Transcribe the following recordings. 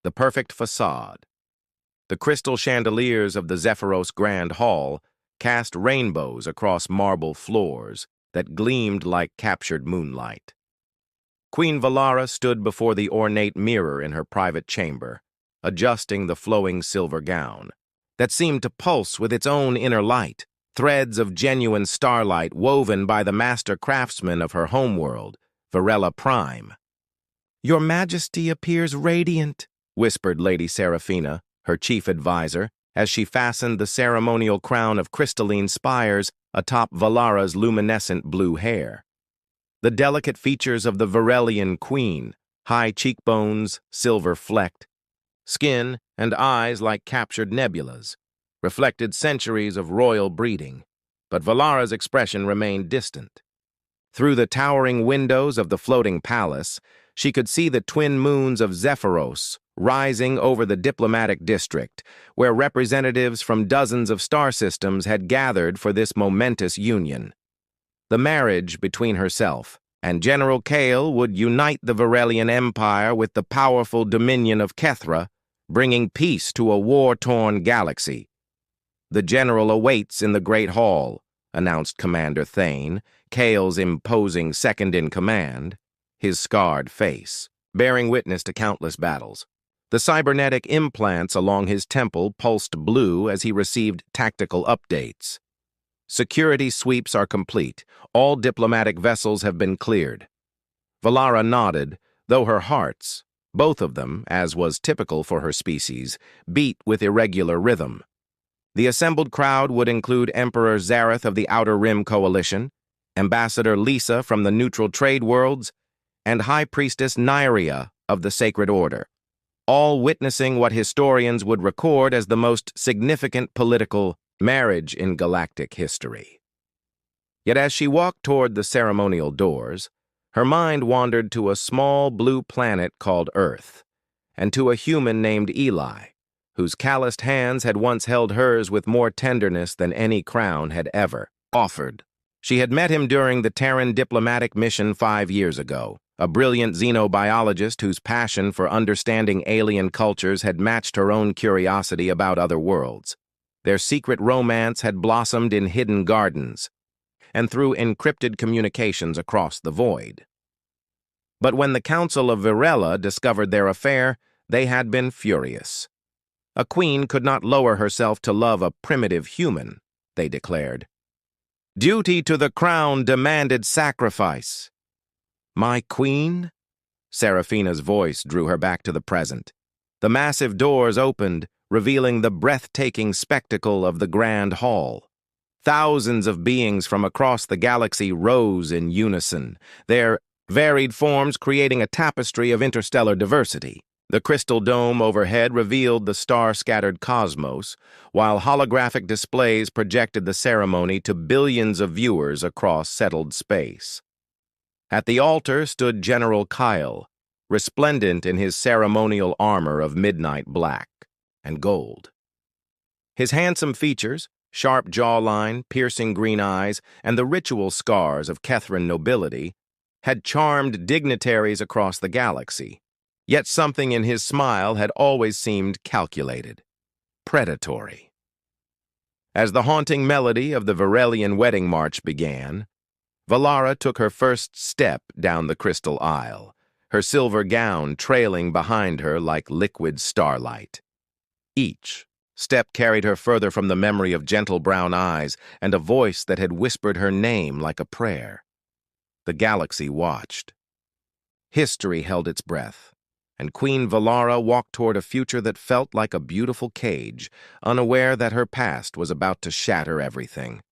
the perfect facade. The crystal chandeliers of the Zephyros Grand Hall cast rainbows across marble floors that gleamed like captured moonlight. Queen Valara stood before the ornate mirror in her private chamber, adjusting the flowing silver gown that seemed to pulse with its own inner light, threads of genuine starlight woven by the master craftsman of her homeworld, Varela Prime. "Your Majesty appears radiant," whispered Lady Seraphina, her chief advisor, as she fastened the ceremonial crown of crystalline spires atop Valara's luminescent blue hair. The delicate features of the Varelian queen, high cheekbones, silver-flecked, skin and eyes like captured nebulas, reflected centuries of royal breeding, but Valara's expression remained distant. Through the towering windows of the floating palace, she could see the twin moons of Zephyros rising over the diplomatic district, where representatives from dozens of star systems had gathered for this momentous union. The marriage between herself and General Kale would unite the Varelian Empire with the powerful dominion of Kethra, bringing peace to a war-torn galaxy. "The general awaits in the Great Hall," announced Commander Thane, Kale's imposing second-in-command, his scarred face bearing witness to countless battles. The cybernetic implants along his temple pulsed blue as he received tactical updates. "Security sweeps are complete. All diplomatic vessels have been cleared." Valara nodded, though her hearts, both of them, as was typical for her species, beat with irregular rhythm. The assembled crowd would include Emperor Zareth of the Outer Rim Coalition, Ambassador Lisa from the Neutral Trade Worlds, and High Priestess Nyria of the Sacred Order, all witnessing what historians would record as the most significant political marriage in galactic history. Yet as she walked toward the ceremonial doors, her mind wandered to a small blue planet called Earth, and to a human named Eli, whose calloused hands had once held hers with more tenderness than any crown had ever offered. She had met him during the Terran diplomatic mission 5 years ago, a brilliant xenobiologist whose passion for understanding alien cultures had matched her own curiosity about other worlds. Their secret romance had blossomed in hidden gardens and through encrypted communications across the void. But when the Council of Varela discovered their affair, they had been furious. A queen could not lower herself to love a primitive human, they declared. Duty to the crown demanded sacrifice. "My queen?" Seraphina's voice drew her back to the present. The massive doors opened, revealing the breathtaking spectacle of the Grand Hall. Thousands of beings from across the galaxy rose in unison, their varied forms creating a tapestry of interstellar diversity. The crystal dome overhead revealed the star-scattered cosmos, while holographic displays projected the ceremony to billions of viewers across settled space. At the altar stood General Kyle, resplendent in his ceremonial armor of midnight black and gold. His handsome features, sharp jawline, piercing green eyes, and the ritual scars of Kethran nobility had charmed dignitaries across the galaxy. Yet something in his smile had always seemed calculated, predatory. As the haunting melody of the Varelian wedding march began, Valara took her first step down the crystal aisle, her silver gown trailing behind her like liquid starlight. Each step carried her further from the memory of gentle brown eyes and a voice that had whispered her name like a prayer. The galaxy watched. History held its breath, and Queen Valara walked toward a future that felt like a beautiful cage, unaware that her past was about to shatter everything.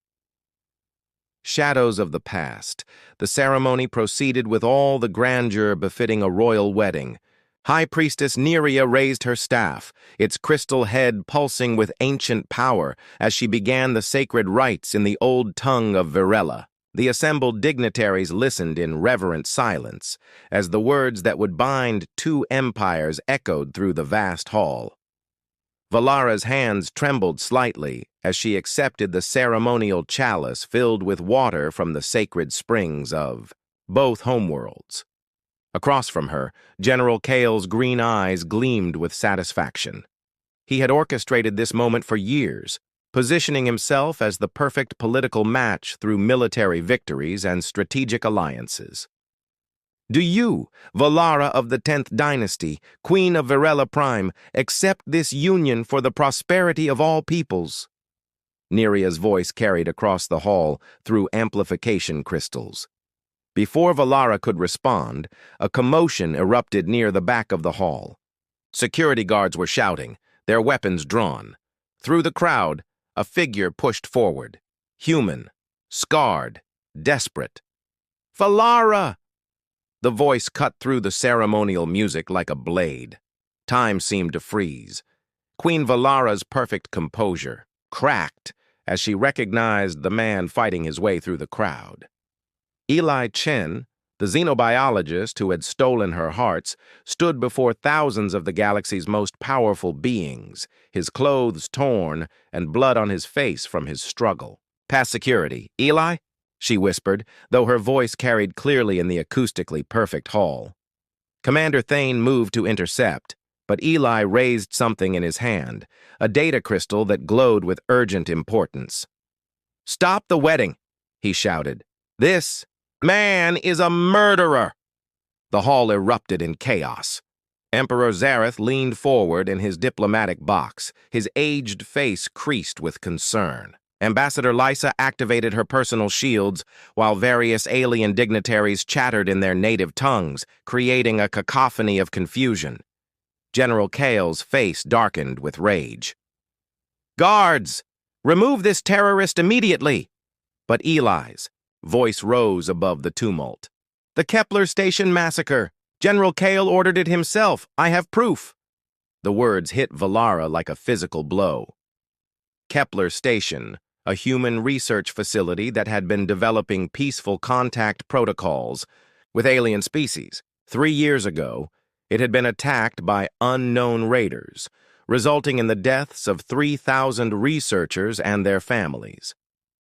Shadows of the past, the ceremony proceeded with all the grandeur befitting a royal wedding. High Priestess Nyria raised her staff, its crystal head pulsing with ancient power as she began the sacred rites in the old tongue of Varela. The assembled dignitaries listened in reverent silence as the words that would bind two empires echoed through the vast hall. Valara's hands trembled slightly as she accepted the ceremonial chalice filled with water from the sacred springs of both homeworlds. Across from her, General Kale's green eyes gleamed with satisfaction. He had orchestrated this moment for years, positioning himself as the perfect political match through military victories and strategic alliances. Do you, Valara of the 10th Dynasty, Queen of Virella Prime, accept this union for the prosperity of all peoples? Neria's voice carried across the hall through amplification crystals. Before Valara could respond, a commotion erupted near the back of the hall. Security guards were shouting, their weapons drawn. Through the crowd, a figure pushed forward. Human, scarred, desperate. Valara! The voice cut through the ceremonial music like a blade. Time seemed to freeze. Queen Valara's perfect composure cracked as she recognized the man fighting his way through the crowd. Eli Chen, the xenobiologist who had stolen her hearts, stood before thousands of the galaxy's most powerful beings, his clothes torn and blood on his face from his struggle. "Past security. Eli?" she whispered, though her voice carried clearly in the acoustically perfect hall. Commander Thane moved to intercept, but Eli raised something in his hand, a data crystal that glowed with urgent importance. "Stop the wedding," he shouted. "This man is a murderer!" The hall erupted in chaos. Emperor Zareth leaned forward in his diplomatic box, his aged face creased with concern. Ambassador Lysa activated her personal shields, while various alien dignitaries chattered in their native tongues, creating a cacophony of confusion. General Kale's face darkened with rage. "Guards! Remove this terrorist immediately!" But Eli's voice rose above the tumult. "The Kepler Station massacre! General Kale ordered it himself. I have proof." The words hit Valara like a physical blow. Kepler Station, a human research facility that had been developing peaceful contact protocols with alien species. 3 years ago, it had been attacked by unknown raiders, resulting in the deaths of 3,000 researchers and their families.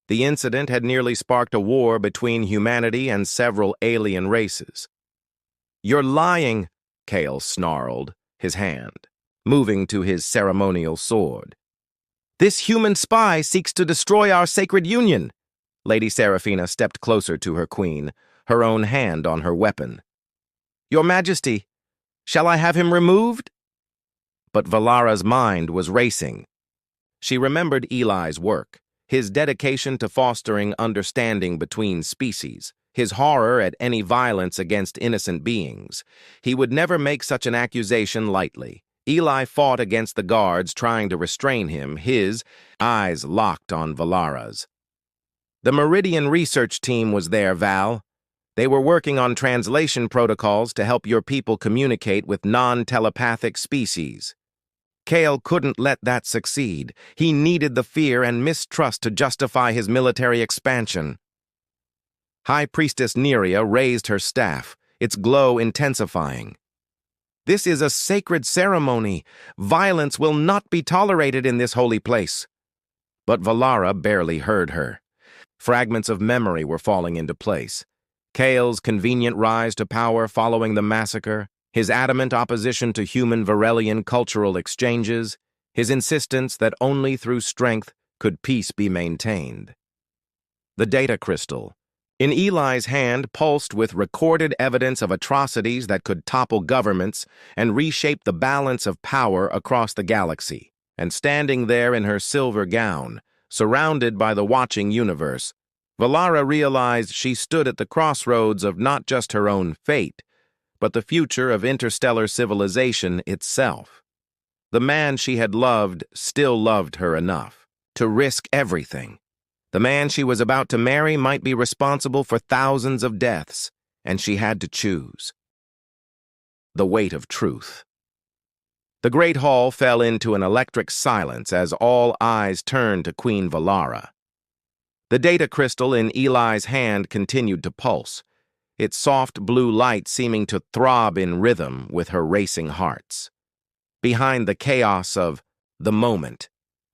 The incident had nearly sparked a war between humanity and several alien races. "You're lying," Kale snarled, his hand moving to his ceremonial sword. "This human spy seeks to destroy our sacred union." Lady Seraphina stepped closer to her queen, her own hand on her weapon. "Your Majesty, shall I have him removed?" But Valara's mind was racing. She remembered Eli's work, his dedication to fostering understanding between species, his horror at any violence against innocent beings. He would never make such an accusation lightly. Eli fought against the guards trying to restrain him, his eyes locked on Valara's. "The Meridian research team was there, Val. They were working on translation protocols to help your people communicate with non-telepathic species. Kale couldn't let that succeed. He needed the fear and mistrust to justify his military expansion." High Priestess Neria raised her staff, its glow intensifying. "This is a sacred ceremony. Violence will not be tolerated in this holy place." But Valara barely heard her. Fragments of memory were falling into place. Kale's convenient rise to power following the massacre, his adamant opposition to human Varelian cultural exchanges, his insistence that only through strength could peace be maintained. The data crystal, in Eli's hand, pulsed with recorded evidence of atrocities that could topple governments and reshape the balance of power across the galaxy. And standing there in her silver gown, surrounded by the watching universe, Valara realized she stood at the crossroads of not just her own fate, but the future of interstellar civilization itself. The man she had loved still loved her enough to risk everything. The man she was about to marry might be responsible for thousands of deaths, and she had to choose. The weight of truth. The great hall fell into an electric silence as all eyes turned to Queen Valara. The data crystal in Eli's hand continued to pulse, its soft blue light seeming to throb in rhythm with her racing hearts. Behind the chaos of the moment,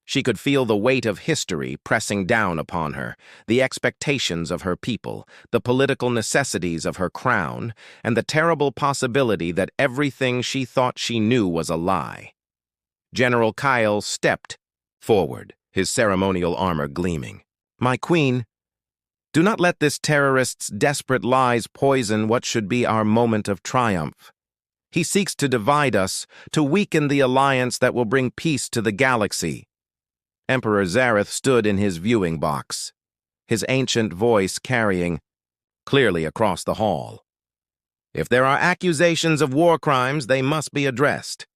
She could feel the weight of history pressing down upon her, the expectations of her people, the political necessities of her crown, and the terrible possibility that everything she thought she knew was a lie. General Kyle stepped forward, his ceremonial armor gleaming. "My queen, do not let this terrorist's desperate lies poison what should be our moment of triumph. He seeks to divide us, to weaken the alliance that will bring peace to the galaxy." Emperor Zareth stood in his viewing box, his ancient voice carrying clearly across the hall. "If there are accusations of war crimes, they must be addressed.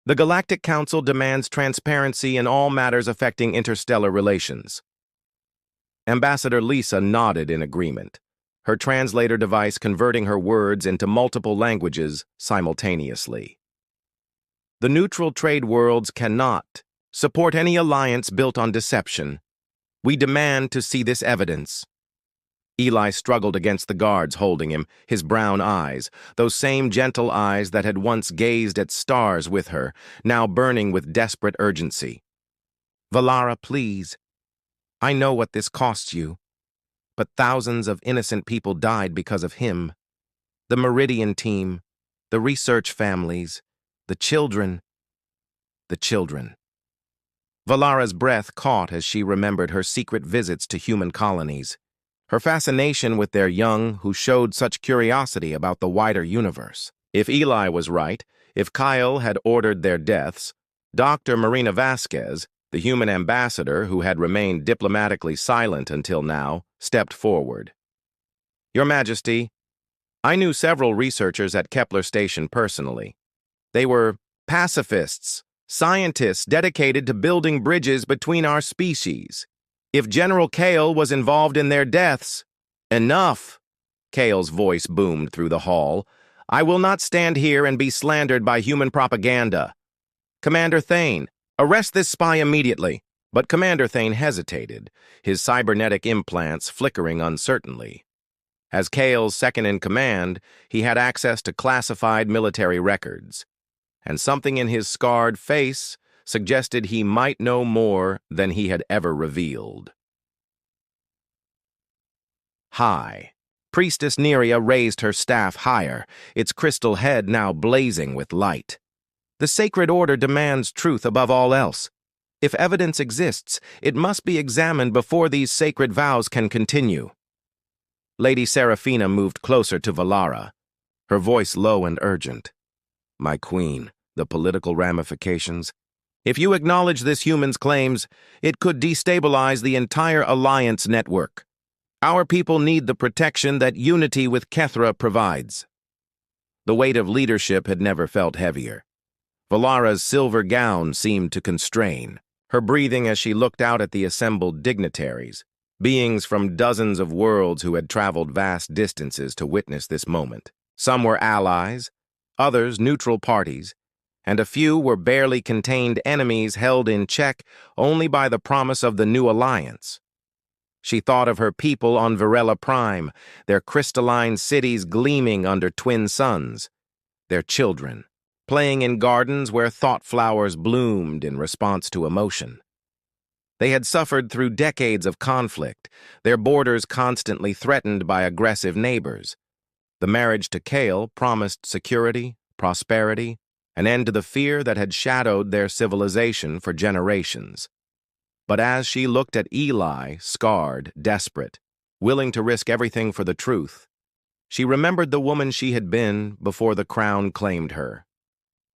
The Galactic Council demands transparency in all matters affecting interstellar relations." Ambassador Lisa nodded in agreement, her translator device converting her words into multiple languages simultaneously. "The neutral trade worlds cannot support any alliance built on deception. We demand to see this evidence." Eli struggled against the guards holding him, his brown eyes, those same gentle eyes that had once gazed at stars with her, now burning with desperate urgency. "Valara, please. I know what this costs you, but thousands of innocent people died because of him. The Meridian team, the research families, the children. Valara's breath caught as she remembered her secret visits to human colonies, her fascination with their young who showed such curiosity about the wider universe. If Eli was right, if Kyle had ordered their deaths, Dr. Marina Vasquez, the human ambassador who had remained diplomatically silent until now, stepped forward. "Your Majesty, I knew several researchers at Kepler Station personally. They were pacifists, scientists dedicated to building bridges between our species. If General Kale was involved in their deaths..." "Enough!" Kale's voice boomed through the hall. "I will not stand here and be slandered by human propaganda. Commander Thane, arrest this spy immediately." But Commander Thane hesitated, his cybernetic implants flickering uncertainly. As Kale's second-in-command, he had access to classified military records, and something in his scarred face suggested he might know more than he had ever revealed. High. Priestess Neria raised her staff higher, its crystal head now blazing with light. "The sacred order demands truth above all else. If evidence exists, it must be examined before these sacred vows can continue." Lady Seraphina moved closer to Valara, her voice low and urgent. "My queen, the political ramifications. If you acknowledge this human's claims, it could destabilize the entire alliance network. Our people need the protection that unity with Kethra provides." The weight of leadership had never felt heavier. Valara's silver gown seemed to constrain her breathing as she looked out at the assembled dignitaries, beings from dozens of worlds who had traveled vast distances to witness this moment. Some were allies, others neutral parties, and a few were barely contained enemies held in check only by the promise of the new alliance. She thought of her people on Varela Prime, their crystalline cities gleaming under twin suns, their children, playing in gardens where thought flowers bloomed in response to emotion. They had suffered through decades of conflict, their borders constantly threatened by aggressive neighbors. The marriage to Kale promised security, prosperity, an end to the fear that had shadowed their civilization for generations. But as she looked at Eli, scarred, desperate, willing to risk everything for the truth, she remembered the woman she had been before the crown claimed her.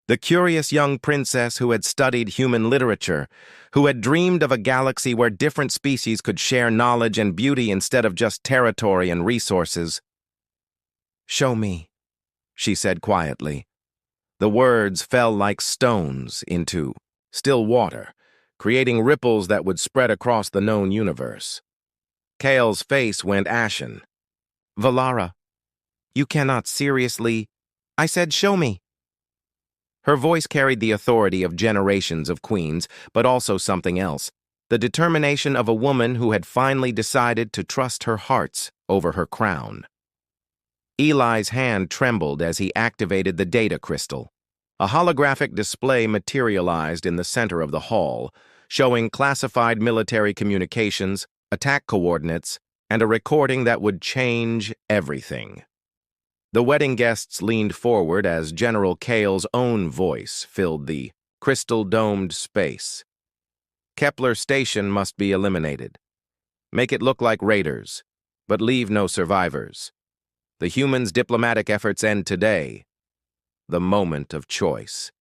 The curious young princess who had studied human literature, who had dreamed of a galaxy where different species could share knowledge and beauty instead of just territory and resources. "Show me," she said quietly. The words fell like stones into still water, creating ripples that would spread across the known universe. Kale's face went ashen. "Valara, you cannot seriously..." "I said show me." Her voice carried the authority of generations of queens, but also something else, the determination of a woman who had finally decided to trust her hearts over her crown. Eli's hand trembled as he activated the data crystal. A holographic display materialized in the center of the hall, showing classified military communications, attack coordinates, and a recording that would change everything. The wedding guests leaned forward as General Kale's own voice filled the crystal-domed space. Kepler Station must be eliminated. Make it look like raiders, but leave no survivors. The humans' diplomatic efforts end today, the moment of choice.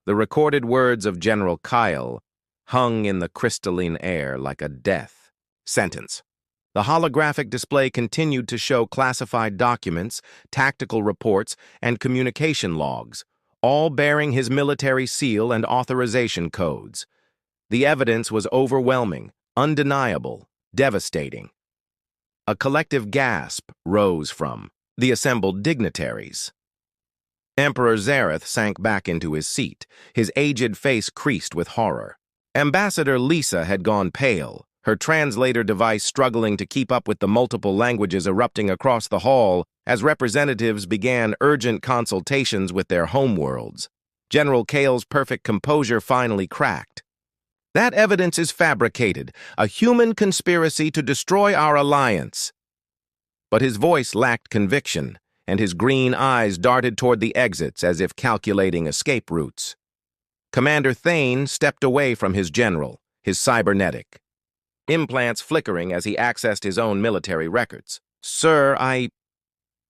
The recorded words of General Kyle hung in the crystalline air like a death sentence. The holographic display continued to show classified documents, tactical reports, and communication logs, all bearing his military seal and authorization codes. The evidence was overwhelming, undeniable, devastating. A collective gasp rose from the assembled dignitaries. Emperor Zareth sank back into his seat, his aged face creased with horror. Ambassador Lisa had gone pale, her translator device struggling to keep up with the multiple languages erupting across the hall as representatives began urgent consultations with their homeworlds. General Kale's perfect composure finally cracked. That evidence is fabricated, a human conspiracy to destroy our alliance. But his voice lacked conviction, and his green eyes darted toward the exits as if calculating escape routes. Commander Thane stepped away from his general, his cybernetic implants flickering as he accessed his own military records. Sir, I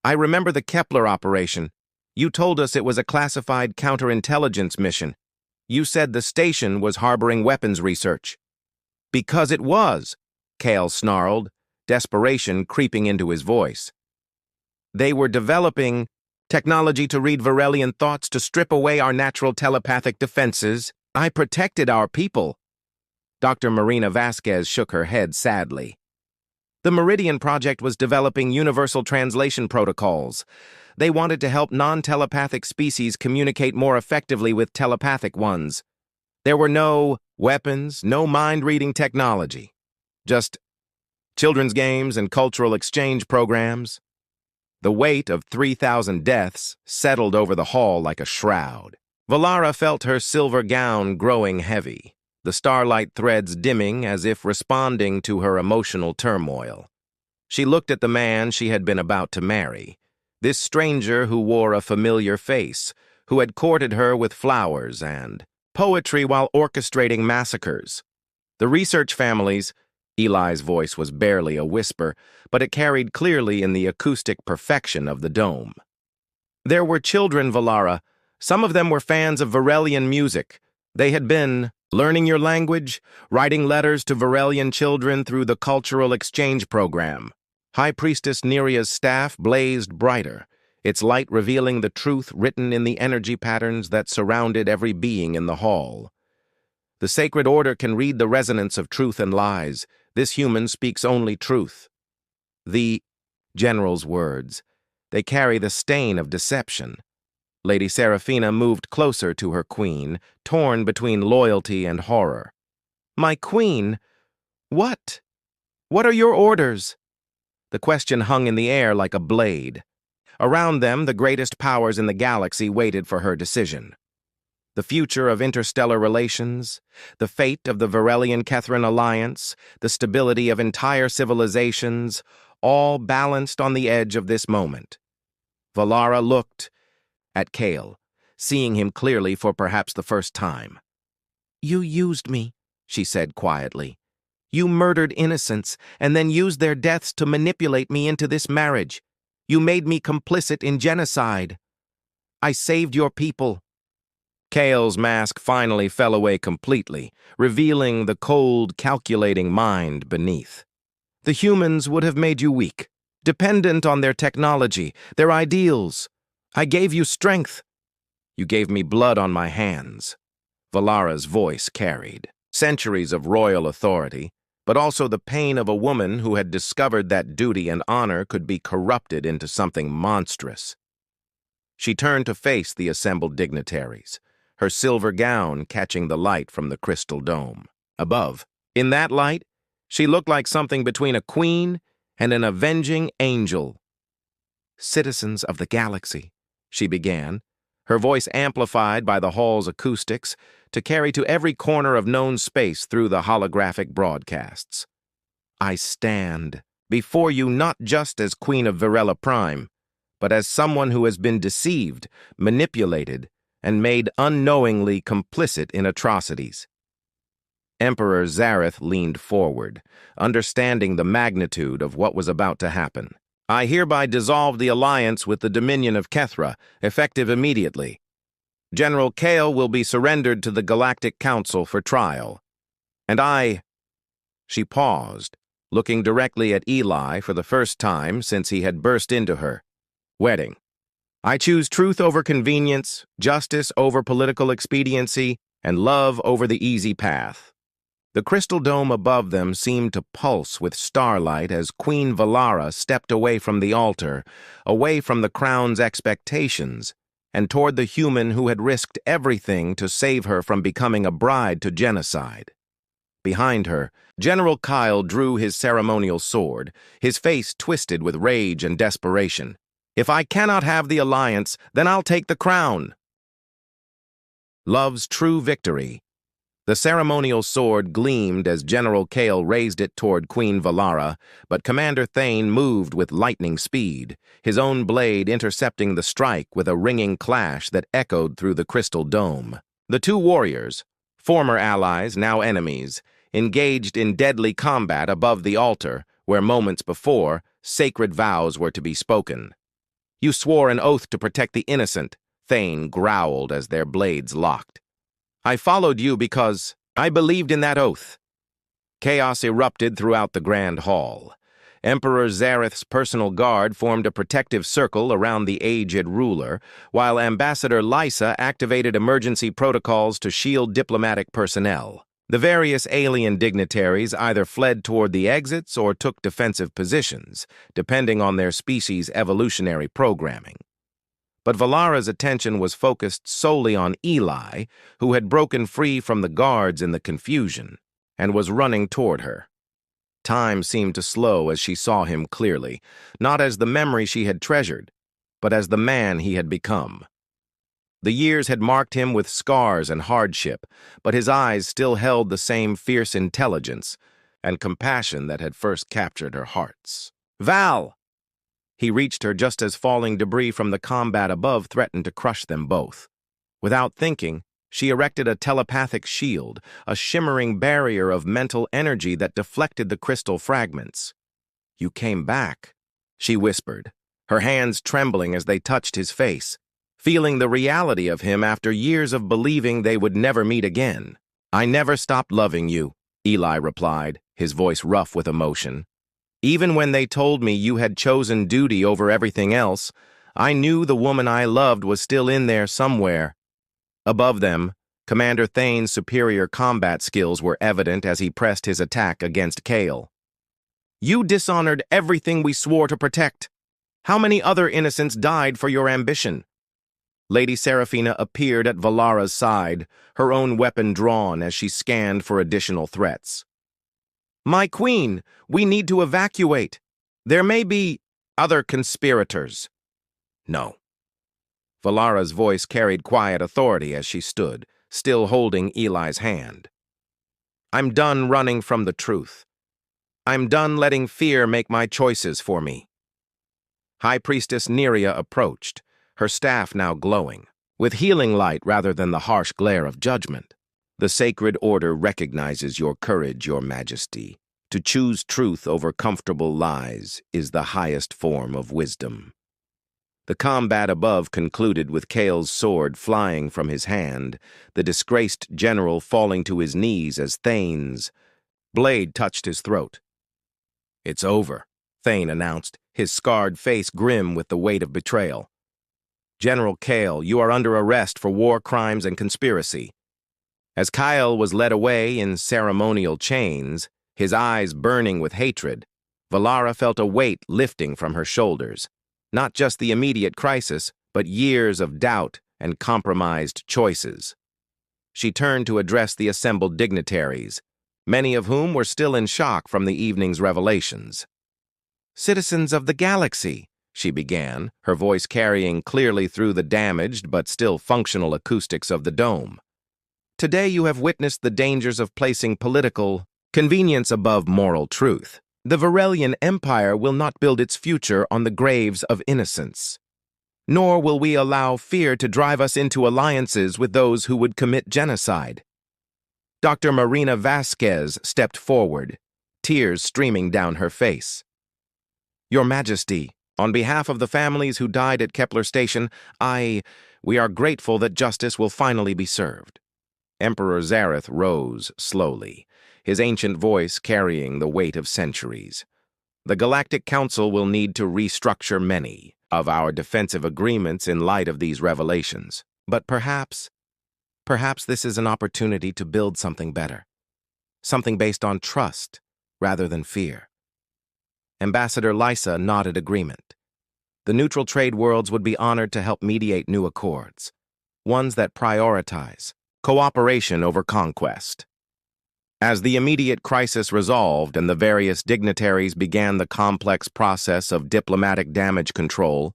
remember the Kepler operation. You told us it was a classified counterintelligence mission. You said the station was harboring weapons research. Because it was, Kale snarled, desperation creeping into his voice. They were developing technology to read Varelian thoughts to strip away our natural telepathic defenses. I protected our people. Dr. Marina Vasquez shook her head sadly. The Meridian Project was developing universal translation protocols. They wanted to help non-telepathic species communicate more effectively with telepathic ones. There were no weapons, no mind-reading technology. Just children's games and cultural exchange programs. The weight of 3,000 deaths settled over the hall like a shroud. Valara felt her silver gown growing heavy, the starlight threads dimming as if responding to her emotional turmoil. She looked at the man she had been about to marry, this stranger who wore a familiar face, who had courted her with flowers and poetry while orchestrating massacres. The research families, Eli's voice was barely a whisper, but it carried clearly in the acoustic perfection of the dome. There were children, Valara. Some of them were fans of Varelian music. They had been learning your language, writing letters to Varelian children through the cultural exchange program. High Priestess Neria's staff blazed brighter, its light revealing the truth written in the energy patterns that surrounded every being in the hall. The sacred order can read the resonance of truth and lies. This human speaks only truth. The general's words, they carry the stain of deception. Lady Seraphina moved closer to her queen, torn between loyalty and horror. My queen? What? What are your orders? The question hung in the air like a blade. Around them, the greatest powers in the galaxy waited for her decision. The future of interstellar relations, the fate of the Varelian-Kethran alliance, the stability of entire civilizations, all balanced on the edge of this moment. Valara looked at Kale, seeing him clearly for perhaps the first time. You used me, she said quietly. You murdered innocents and then used their deaths to manipulate me into this marriage. You made me complicit in genocide. I saved your people. Kale's mask finally fell away completely, revealing the cold, calculating mind beneath. The humans would have made you weak, dependent on their technology, their ideals. I gave you strength. You gave me blood on my hands. Valara's voice carried centuries of royal authority, but also the pain of a woman who had discovered that duty and honor could be corrupted into something monstrous. She turned to face the assembled dignitaries, her silver gown catching the light from the crystal dome. Above, in that light, she looked like something between a queen and an avenging angel. Citizens of the galaxy, she began, her voice amplified by the hall's acoustics to carry to every corner of known space through the holographic broadcasts. I stand before you not just as Queen of Virella Prime, but as someone who has been deceived, manipulated, and made unknowingly complicit in atrocities. Emperor Zareth leaned forward, understanding the magnitude of what was about to happen. I hereby dissolve the alliance with the Dominion of Kethra, effective immediately. General Kale will be surrendered to the Galactic Council for trial. And She paused, looking directly at Eli for the first time since he had burst into her. Wedding. I choose truth over convenience, justice over political expediency, and love over the easy path. The crystal dome above them seemed to pulse with starlight as Queen Valara stepped away from the altar, away from the crown's expectations, and toward the human who had risked everything to save her from becoming a bride to genocide. Behind her, General Kyle drew his ceremonial sword, his face twisted with rage and desperation. If I cannot have the alliance, then I'll take the crown. Love's true victory. The ceremonial sword gleamed as General Kale raised it toward Queen Valara, but Commander Thane moved with lightning speed, his own blade intercepting the strike with a ringing clash that echoed through the crystal dome. The two warriors, former allies, now enemies, engaged in deadly combat above the altar, where moments before, sacred vows were to be spoken. You swore an oath to protect the innocent, Thane growled as their blades locked. I followed you because I believed in that oath. Chaos erupted throughout the Grand Hall. Emperor Zareth's personal guard formed a protective circle around the aged ruler, while Ambassador Lysa activated emergency protocols to shield diplomatic personnel. The various alien dignitaries either fled toward the exits or took defensive positions, depending on their species' evolutionary programming. But Valara's attention was focused solely on Eli, who had broken free from the guards in the confusion and was running toward her. Time seemed to slow as she saw him clearly, not as the memory she had treasured, but as the man he had become. The years had marked him with scars and hardship, but his eyes still held the same fierce intelligence and compassion that had first captured her hearts. Val! He reached her just as falling debris from the combat above threatened to crush them both. Without thinking, she erected a telepathic shield, a shimmering barrier of mental energy that deflected the crystal fragments. You came back, she whispered, her hands trembling as they touched his face, feeling the reality of him after years of believing they would never meet again. I never stopped loving you, Eli replied, his voice rough with emotion. Even when they told me you had chosen duty over everything else, I knew the woman I loved was still in there somewhere. Above them, Commander Thane's superior combat skills were evident as he pressed his attack against Kale. You dishonored everything we swore to protect. How many other innocents died for your ambition? Lady Seraphina appeared at Valara's side, her own weapon drawn as she scanned for additional threats. My queen, we need to evacuate. There may be other conspirators. No. Valara's voice carried quiet authority as she stood, still holding Eli's hand. I'm done running from the truth. I'm done letting fear make my choices for me. High Priestess Neria approached, her staff now glowing, with healing light rather than the harsh glare of judgment. The sacred order recognizes your courage, your majesty. To choose truth over comfortable lies is the highest form of wisdom. The combat above concluded with Kale's sword flying from his hand, the disgraced general falling to his knees as Thane's blade touched his throat. It's over, Thane announced, his scarred face grim with the weight of betrayal. General Kale, you are under arrest for war crimes and conspiracy. As Kyle was led away in ceremonial chains, his eyes burning with hatred, Valara felt a weight lifting from her shoulders. Not just the immediate crisis, but years of doubt and compromised choices. She turned to address the assembled dignitaries, many of whom were still in shock from the evening's revelations. Citizens of the galaxy, she began, her voice carrying clearly through the damaged but still functional acoustics of the dome. Today you have witnessed the dangers of placing political convenience above moral truth. The Varelian Empire will not build its future on the graves of innocents. Nor will we allow fear to drive us into alliances with those who would commit genocide. Dr. Marina Vasquez stepped forward, tears streaming down her face. Your Majesty, on behalf of the families who died at Kepler Station, we are grateful that justice will finally be served. Emperor Zareth rose slowly, his ancient voice carrying the weight of centuries. The Galactic Council will need to restructure many of our defensive agreements in light of these revelations. But perhaps this is an opportunity to build something better. Something based on trust rather than fear. Ambassador Lysa nodded agreement. The neutral trade worlds would be honored to help mediate new accords, ones that prioritize cooperation over conquest. As the immediate crisis resolved and the various dignitaries began the complex process of diplomatic damage control,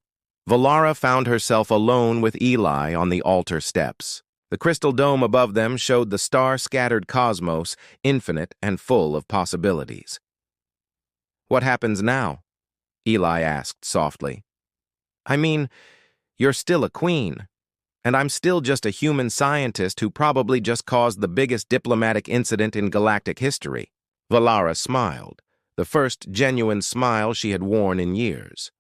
Valara found herself alone with Eli on the altar steps. The crystal dome above them showed the star-scattered cosmos, infinite and full of possibilities. What happens now? Eli asked softly. I mean, you're still a queen, and I'm still just a human scientist who probably just caused the biggest diplomatic incident in galactic history. Valara smiled, the first genuine smile she had worn in years.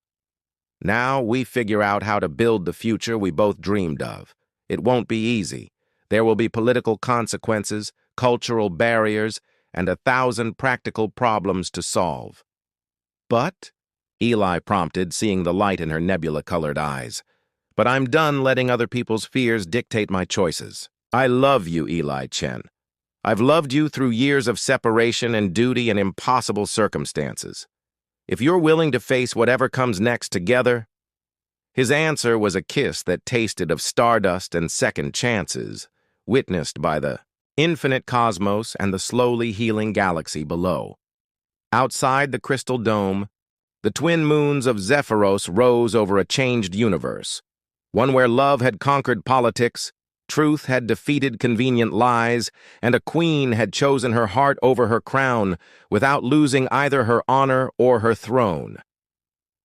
Now we figure out how to build the future we both dreamed of. It won't be easy. There will be political consequences, cultural barriers, and 1,000 practical problems to solve. But, Eli prompted, seeing the light in her nebula-colored eyes, but I'm done letting other people's fears dictate my choices. I love you, Eli Chen. I've loved you through years of separation and duty and impossible circumstances. If you're willing to face whatever comes next together. His answer was a kiss that tasted of stardust and second chances, witnessed by the infinite cosmos and the slowly healing galaxy below. Outside the crystal dome, the twin moons of Zephyros rose over a changed universe, one where love had conquered politics, truth had defeated convenient lies, and a queen had chosen her heart over her crown without losing either her honor or her throne.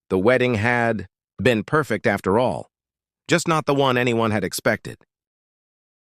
The wedding had been perfect after all, just not the one anyone had expected.